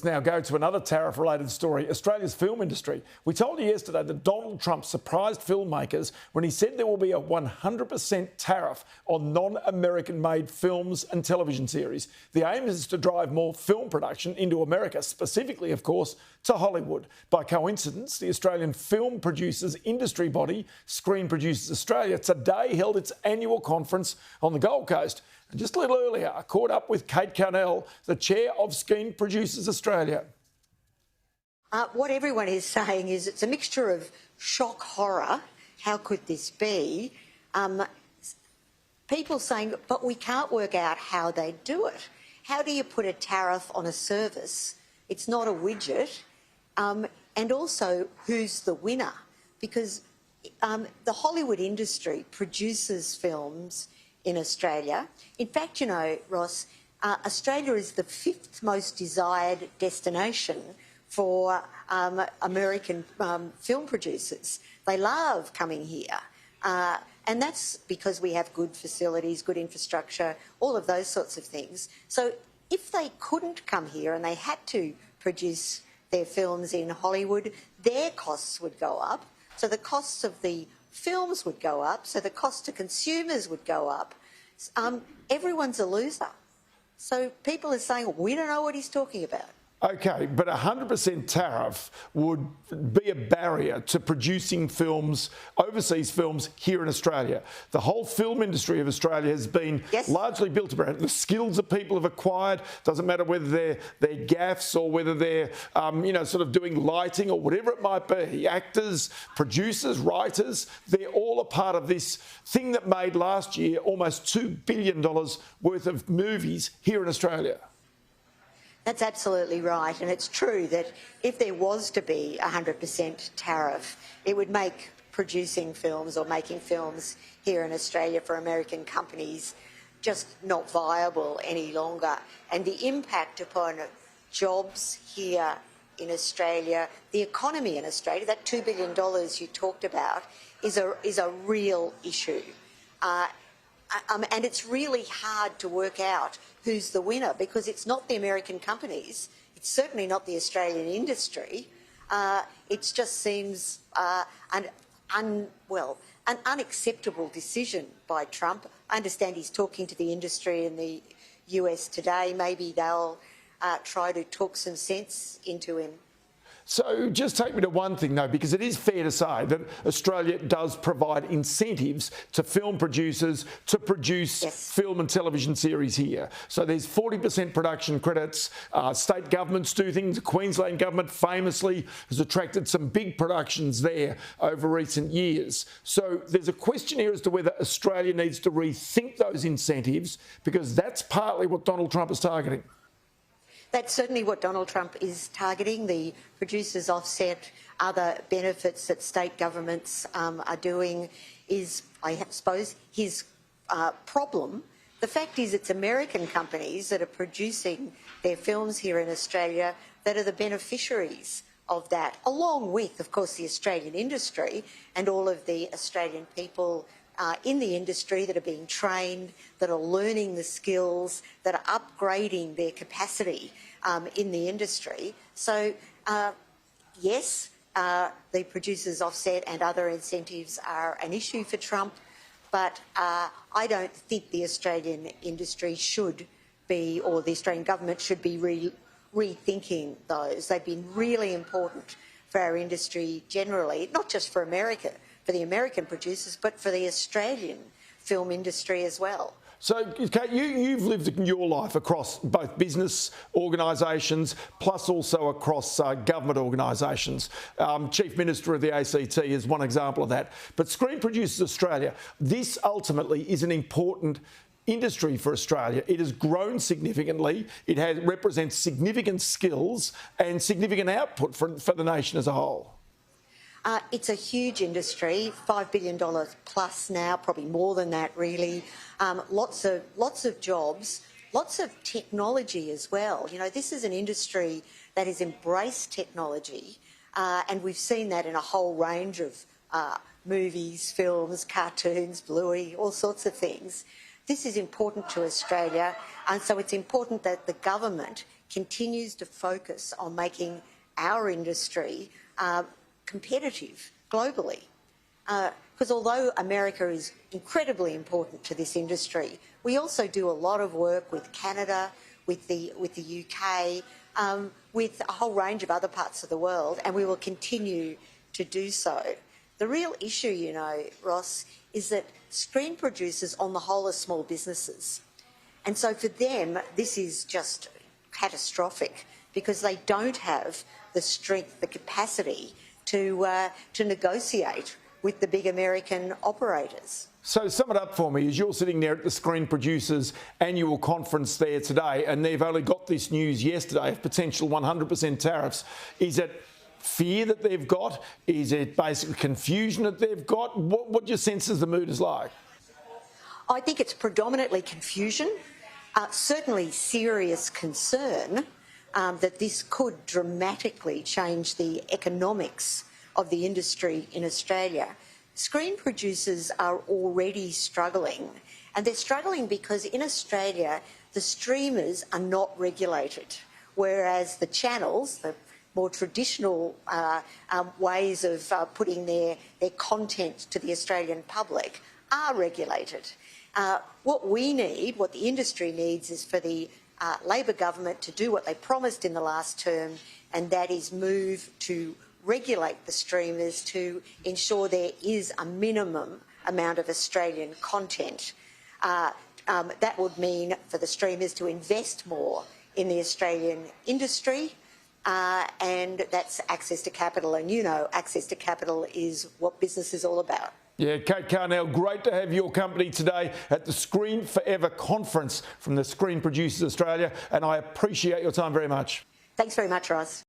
Now go to another tariff-related story, Australia's film industry. We told you yesterday that Donald Trump surprised filmmakers when he said there will be a 100% tariff on non-American made films and television series. The aim is to drive more film production into America, specifically, of course, to Hollywood. By coincidence, the Australian film producers industry body, Screen Producers Australia, today held its annual conference on the Gold Coast. And just a little earlier, I caught up with Carnell, the chair of Screen Producers Australia. What everyone is saying is it's a mixture of shock, horror. How could this be? People saying, but we can't work out how they do it. How do you put a tariff on a service? It's not a widget. And also, who's the winner? Because the Hollywood industry produces films in Australia. In fact, you know, Ross, Australia is the 5th most desired destination for American film producers. They love coming here. And that's because we have good facilities, good infrastructure, all of those sorts of things. So if they couldn't come here and they had to produce their films in Hollywood, their costs would go up. So the costs of the films would go up, so the cost to consumers would go up. Everyone's a loser. So people are saying, we don't know what he's talking about. OK, but a 100% tariff would be a barrier to producing films, overseas films, here in Australia. The whole film industry of Australia has been largely built around the skills that people have acquired. Doesn't matter whether they're gaffs or whether they're, sort of doing lighting or whatever it might be. Actors, producers, writers, they're all a part of this thing that made last year almost $2 billion worth of movies here in Australia. That's absolutely right, and it's true that if there was to be a 100% tariff, it would make producing films or making films here in Australia for American companies just not viable any longer. And the impact upon jobs here in Australia, the economy in Australia, that $2 billion you talked about, is a real issue. And it's really hard to work out who's the winner because it's not the American companies. It's certainly not the Australian industry. It just seems an unacceptable decision by Trump. I understand he's talking to the industry in the US today. Maybe they'll try to talk some sense into him. So just take me to one thing, though, because it is fair to say that Australia does provide incentives to film producers to produce film and television series here. So there's 40% production credits. State governments do things. The Queensland government famously has attracted some big productions there over recent years. So there's a question here as to whether Australia needs to rethink those incentives, because that's partly what Donald Trump is targeting. That's certainly what Donald Trump is targeting. The producers offset, other benefits that state governments are doing is, I suppose, his problem. The fact is it's American companies that are producing their films here in Australia that are the beneficiaries of that, along with, of course, the Australian industry and all of the Australian people in the industry that are being trained, that are learning the skills, that are upgrading their capacity in the industry. So, yes, the producers' offset and other incentives are an issue for Trump, but I don't think the Australian industry should be, or the Australian government should be rethinking those. They've been really important for our industry generally, not just for America, for the American producers, but for the Australian film industry as well. So, Kate, you've lived your life across both business organisations plus also across government organisations. Chief Minister of the ACT is one example of that. But Screen Producers Australia, this ultimately is an important industry for Australia. It has grown significantly. It represents significant skills and significant output for the nation as a whole. It's a huge industry, $5 billion plus now, probably more than that really. Lots of jobs, lots of technology as well. You know, this is an industry that has embraced technology, and we've seen that in a whole range of movies, films, cartoons, Bluey, all sorts of things. This is important to Australia, and so it's important that the government continues to focus on making our industry competitive globally. Because although America is incredibly important to this industry, we also do a lot of work with Canada, with the UK, with a whole range of other parts of the world, and we will continue to do so. The real issue, you know, Ross, is that screen producers on the whole are small businesses. And so for them, this is just catastrophic because they don't have the strength, the capacity to negotiate with the big American operators. So sum it up for me, as you're sitting there at the Screen Producers annual conference there today, and they've only got this news yesterday of potential 100% tariffs. Is it fear that they've got? Is it basically confusion that they've got? What do you sense as the mood is like? I think it's predominantly confusion, certainly serious concern that this could dramatically change the economics of the industry in Australia. Screen producers are already struggling, and they're struggling because in Australia the streamers are not regulated, whereas the channels, the more traditional ways of putting their content to the Australian public, are regulated. What we need, what the industry needs, is for the Labor government to do what they promised in the last term, and that is move to regulate the streamers to ensure there is a minimum amount of Australian content. That would mean for the streamers to invest more in the Australian industry, and that's access to capital. And you know, access to capital is what business is all about. Yeah, Kate Carnell, great to have your company today at the Screen Forever conference from the Screen Producers Australia, and I appreciate your time very much. Thanks very much, Ross.